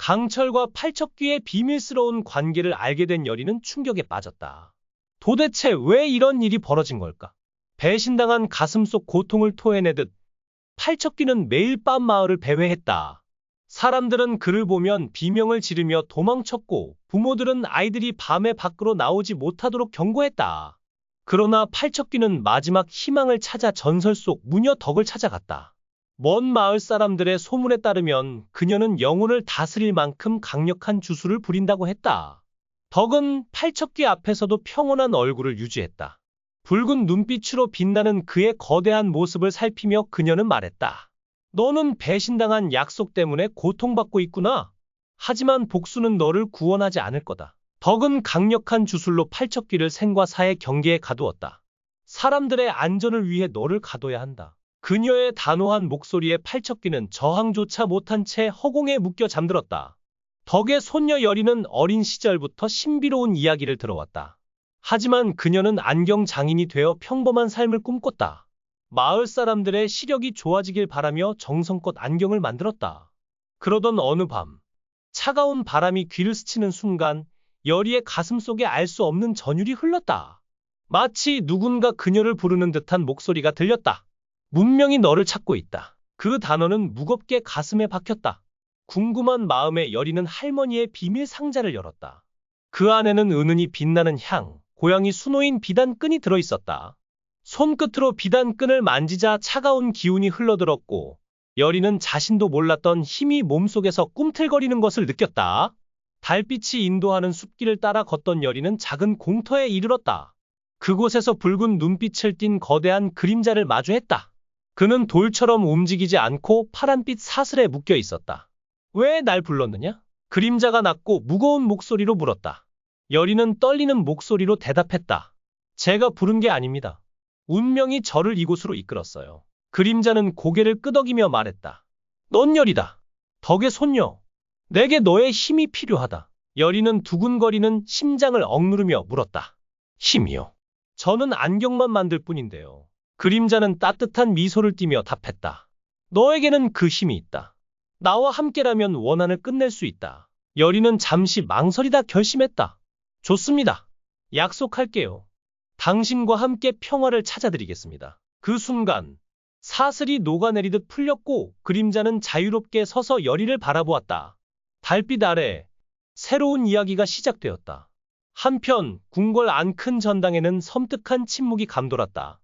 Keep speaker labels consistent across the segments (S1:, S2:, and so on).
S1: 강철과 팔척귀의 비밀스러운 관계를 알게 된 여리는 충격에 빠졌다. 도대체 왜 이런 일이 벌어진 걸까? 배신당한 가슴속 고통을 토해내듯 팔척귀는 매일 밤 마을을 배회했다. 사람들은 그를 보면 비명을 지르며 도망쳤고 부모들은 아이들이 밤에 밖으로 나오지 못하도록 경고했다. 그러나 팔척귀는 마지막 희망을 찾아 전설 속 무녀 덕을 찾아갔다. 먼 마을 사람들의 소문에 따르면 그녀는 영혼을 다스릴 만큼 강력한 주술을 부린다고 했다. 덕은 팔척귀 앞에서도 평온한 얼굴을 유지했다. 붉은 눈빛으로 빛나는 그의 거대한 모습을 살피며 그녀는 말했다. 너는 배신당한 약속 때문에 고통받고 있구나. 하지만 복수는 너를 구원하지 않을 거다. 덕은 강력한 주술로 팔척귀를 생과 사의 경계에 가두었다. 사람들의 안전을 위해 너를 가둬야 한다. 그녀의 단호한 목소리에 팔척귀는 저항조차 못한 채 허공에 묶여 잠들었다. 덕의 손녀 여리는 어린 시절부터 신비로운 이야기를 들어왔다. 하지만 그녀는 안경 장인이 되어 평범한 삶을 꿈꿨다. 마을 사람들의 시력이 좋아지길 바라며 정성껏 안경을 만들었다. 그러던 어느 밤, 차가운 바람이 귀를 스치는 순간 여리의 가슴속에 알 수 없는 전율이 흘렀다. 마치 누군가 그녀를 부르는 듯한 목소리가 들렸다. 분명히 너를 찾고 있다. 그 단어는 무겁게 가슴에 박혔다. 궁금한 마음에 여리는 할머니의 비밀 상자를 열었다. 그 안에는 은은히 빛나는 향, 고양이 수놓인 비단끈이 들어있었다. 손끝으로 비단끈을 만지자 차가운 기운이 흘러들었고 여리는 자신도 몰랐던 힘이 몸속에서 꿈틀거리는 것을 느꼈다. 달빛이 인도하는 숲길을 따라 걷던 여리는 작은 공터에 이르렀다. 그곳에서 붉은 눈빛을 띤 거대한 그림자를 마주했다. 그는 돌처럼 움직이지 않고 파란빛 사슬에 묶여 있었다. 왜 날 불렀느냐? 그림자가 낮고 무거운 목소리로 물었다. 여리는 떨리는 목소리로 대답했다. 제가 부른 게 아닙니다. 운명이 저를 이곳으로 이끌었어요. 그림자는 고개를 끄덕이며 말했다. 넌 여리다. 덕의 손녀. 내게 너의 힘이 필요하다. 여리는 두근거리는 심장을 억누르며 물었다. 힘이요? 저는 안경만 만들 뿐인데요. 그림자는 따뜻한 미소를 띠며 답했다. 너에게는 그 힘이 있다. 나와 함께라면 원한을 끝낼 수 있다. 여리는 잠시 망설이다 결심했다. 좋습니다. 약속할게요. 당신과 함께 평화를 찾아드리겠습니다. 그 순간 사슬이 녹아내리듯 풀렸고 그림자는 자유롭게 서서 여리를 바라보았다. 달빛 아래 새로운 이야기가 시작되었다. 한편 궁궐 안 큰 전당에는 섬뜩한 침묵이 감돌았다.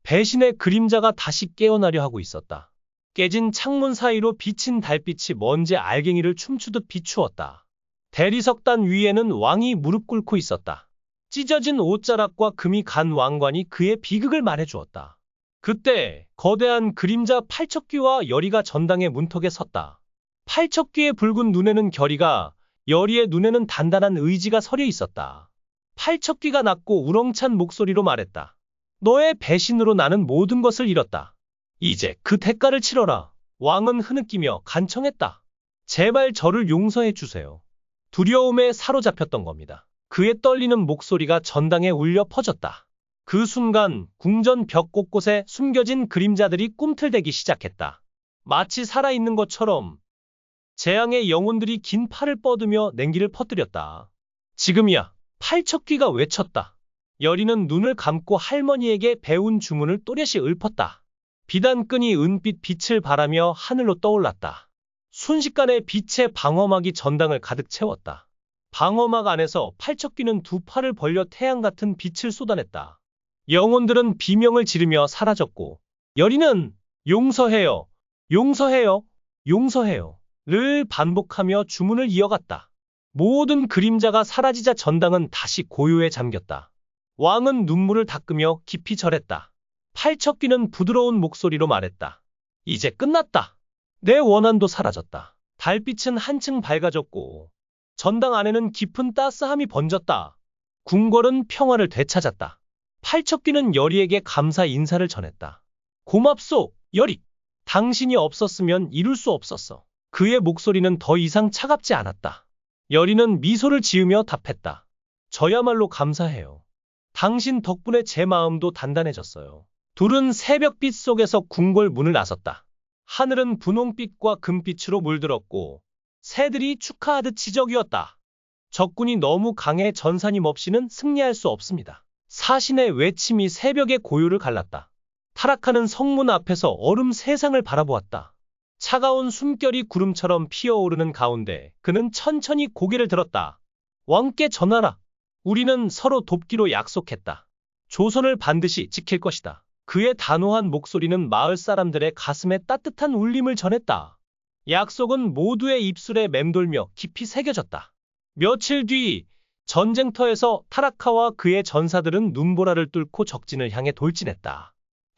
S1: 배신의 그림자가 다시 깨어나려 하고 있었다. 깨진 창문 사이로 비친 달빛이 먼지 알갱이를 춤추듯 비추었다. 대리석단 위에는 왕이 무릎 꿇고 있었다. 찢어진 옷자락과 금이 간 왕관이 그의 비극을 말해주었다. 그때 거대한 그림자 팔척귀와 여리가 전당의 문턱에 섰다. 팔척귀의 붉은 눈에는 결의가, 여리의 눈에는 단단한 의지가 서려 있었다. 팔척귀가 낮고 우렁찬 목소리로 말했다. 너의 배신으로 나는 모든 것을 잃었다. 이제 그 대가를 치러라. 왕은 흐느끼며 간청했다. 제발 저를 용서해 주세요. 두려움에 사로잡혔던 겁니다. 그의 떨리는 목소리가 전당에 울려 퍼졌다. 그 순간 궁전 벽 곳곳에 숨겨진 그림자들이 꿈틀대기 시작했다. 마치 살아있는 것처럼 재앙의 영혼들이 긴 팔을 뻗으며 냉기를 퍼뜨렸다. 지금이야. 팔척귀가 외쳤다. 여리는 눈을 감고 할머니에게 배운 주문을 또렷이 읊었다. 비단끈이 은빛 빛을 발하며 하늘로 떠올랐다. 순식간에 빛의 방어막이 전당을 가득 채웠다. 방어막 안에서 팔척귀는 두 팔을 벌려 태양 같은 빛을 쏟아냈다. 영혼들은 비명을 지르며 사라졌고 여리는 용서해요, 용서해요, 용서해요 를 반복하며 주문을 이어갔다. 모든 그림자가 사라지자 전당은 다시 고요에 잠겼다. 왕은 눈물을 닦으며 깊이 절했다. 팔척귀는 부드러운 목소리로 말했다. 이제 끝났다. 내 원한도 사라졌다. 달빛은 한층 밝아졌고 전당 안에는 깊은 따스함이 번졌다. 궁궐은 평화를 되찾았다. 팔척귀는 여리에게 감사 인사를 전했다. 고맙소, 여리. 당신이 없었으면 이룰 수 없었어. 그의 목소리는 더 이상 차갑지 않았다. 여리는 미소를 지으며 답했다. 저야말로 감사해요. 당신 덕분에 제 마음도 단단해졌어요. 둘은 새벽빛 속에서 궁궐 문을 나섰다. 하늘은 분홍빛과 금빛으로 물들었고 새들이 축하하듯 지적이었다. 적군이 너무 강해 전사님 없이는 승리할 수 없습니다. 사신의 외침이 새벽의 고요를 갈랐다. 타락하는 성문 앞에서 얼음 세상을 바라보았다. 차가운 숨결이 구름처럼 피어오르는 가운데 그는 천천히 고개를 들었다. 왕께 전하라. 우리는 서로 돕기로 약속했다. 조선을 반드시 지킬 것이다. 그의 단호한 목소리는 마을 사람들의 가슴에 따뜻한 울림을 전했다. 약속은 모두의 입술에 맴돌며 깊이 새겨졌다. 며칠 뒤 전쟁터에서 타라카와 그의 전사들은 눈보라를 뚫고 적진을 향해 돌진했다.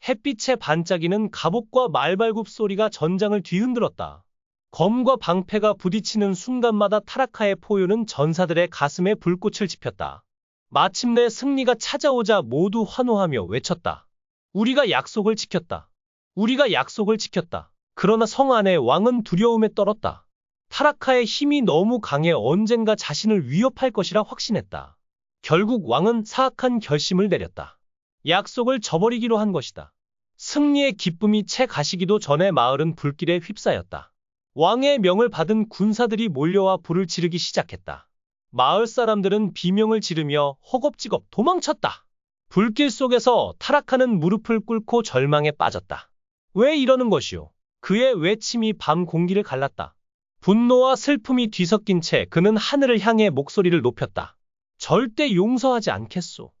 S1: 햇빛에 반짝이는 갑옷과 말발굽 소리가 전장을 뒤흔들었다. 검과 방패가 부딪히는 순간마다 타라카의 포효는 전사들의 가슴에 불꽃을 지폈다. 마침내 승리가 찾아오자 모두 환호하며 외쳤다. 우리가 약속을 지켰다. 우리가 약속을 지켰다. 그러나 성 안의 왕은 두려움에 떨었다. 타라카의 힘이 너무 강해 언젠가 자신을 위협할 것이라 확신했다. 결국 왕은 사악한 결심을 내렸다. 약속을 저버리기로 한 것이다. 승리의 기쁨이 채 가시기도 전에 마을은 불길에 휩싸였다. 왕의 명을 받은 군사들이 몰려와 불을 지르기 시작했다. 마을 사람들은 비명을 지르며 허겁지겁 도망쳤다. 불길 속에서 타라카는 무릎을 꿇고 절망에 빠졌다. 왜 이러는 것이오? 그의 외침이 밤 공기를 갈랐다. 분노와 슬픔이 뒤섞인 채 그는 하늘을 향해 목소리를 높였다. 절대 용서하지 않겠소.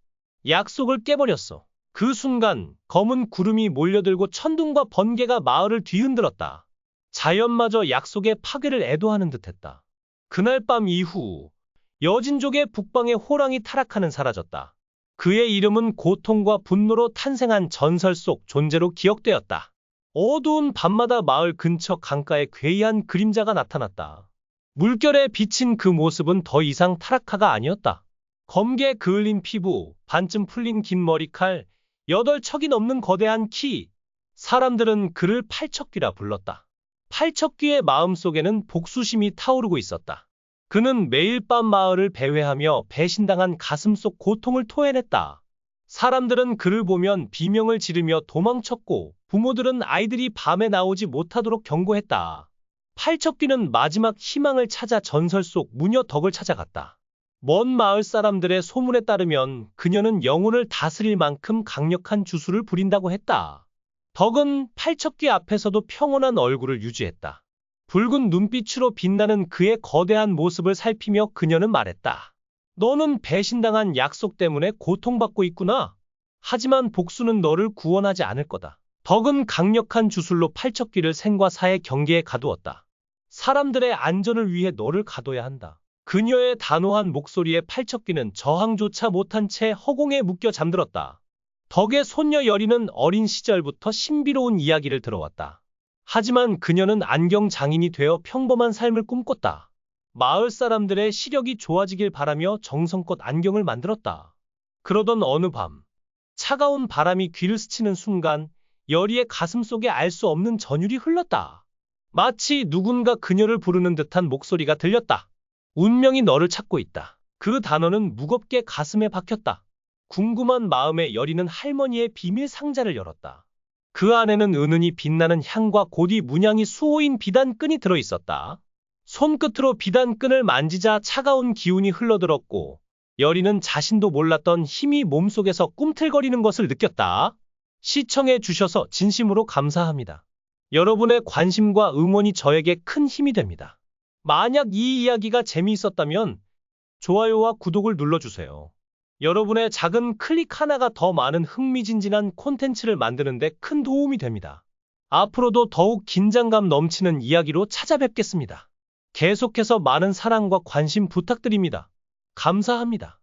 S1: 약속을 깨버렸어. 그 순간 검은 구름이 몰려들고 천둥과 번개가 마을을 뒤흔들었다. 자연마저 약속의 파괴를 애도하는 듯했다. 그날 밤 이후 여진족의 북방의 호랑이 타라카는 사라졌다. 그의 이름은 고통과 분노로 탄생한 전설 속 존재로 기억되었다. 어두운 밤마다 마을 근처 강가에 괴이한 그림자가 나타났다. 물결에 비친 그 모습은 더 이상 타라카가 아니었다. 검게 그을린 피부, 반쯤 풀린 긴 머리칼, 8척이 넘는 거대한 키. 사람들은 그를 팔척귀라 불렀다. 팔척귀의 마음속에는 복수심이 타오르고 있었다. 그는 매일 밤 마을을 배회하며 배신당한 가슴 속 고통을 토해냈다. 사람들은 그를 보면 비명을 지르며 도망쳤고 부모들은 아이들이 밤에 나오지 못하도록 경고했다. 팔척귀는 마지막 희망을 찾아 전설 속 무녀 덕을 찾아갔다. 먼 마을 사람들의 소문에 따르면 그녀는 영혼을 다스릴 만큼 강력한 주술을 부린다고 했다. 덕은 팔척귀 앞에서도 평온한 얼굴을 유지했다. 붉은 눈빛으로 빛나는 그의 거대한 모습을 살피며 그녀는 말했다. 너는 배신당한 약속 때문에 고통받고 있구나. 하지만 복수는 너를 구원하지 않을 거다. 덕은 강력한 주술로 팔척귀를 생과 사의 경계에 가두었다. 사람들의 안전을 위해 너를 가둬야 한다. 그녀의 단호한 목소리에 팔척귀는 저항조차 못한 채 허공에 묶여 잠들었다. 덕의 손녀 여리는 어린 시절부터 신비로운 이야기를 들어왔다. 하지만 그녀는 안경 장인이 되어 평범한 삶을 꿈꿨다. 마을 사람들의 시력이 좋아지길 바라며 정성껏 안경을 만들었다. 그러던 어느 밤, 차가운 바람이 귀를 스치는 순간 여리의 가슴 속에 알 수 없는 전율이 흘렀다. 마치 누군가 그녀를 부르는 듯한 목소리가 들렸다. 운명이 너를 찾고 있다. 그 단어는 무겁게 가슴에 박혔다. 궁금한 마음에 여리는 할머니의 비밀 상자를 열었다. 그 안에는 은은히 빛나는 향과 고디 문양이 수호인 비단끈이 들어있었다. 손끝으로 비단끈을 만지자 차가운 기운이 흘러들었고 여리는 자신도 몰랐던 힘이 몸속에서 꿈틀거리는 것을 느꼈다. 시청해 주셔서 진심으로 감사합니다. 여러분의 관심과 응원이 저에게 큰 힘이 됩니다. 만약 이 이야기가 재미있었다면 좋아요와 구독을 눌러주세요. 여러분의 작은 클릭 하나가 더 많은 흥미진진한 콘텐츠를 만드는 데 큰 도움이 됩니다. 앞으로도 더욱 긴장감 넘치는 이야기로 찾아뵙겠습니다. 계속해서 많은 사랑과 관심 부탁드립니다. 감사합니다.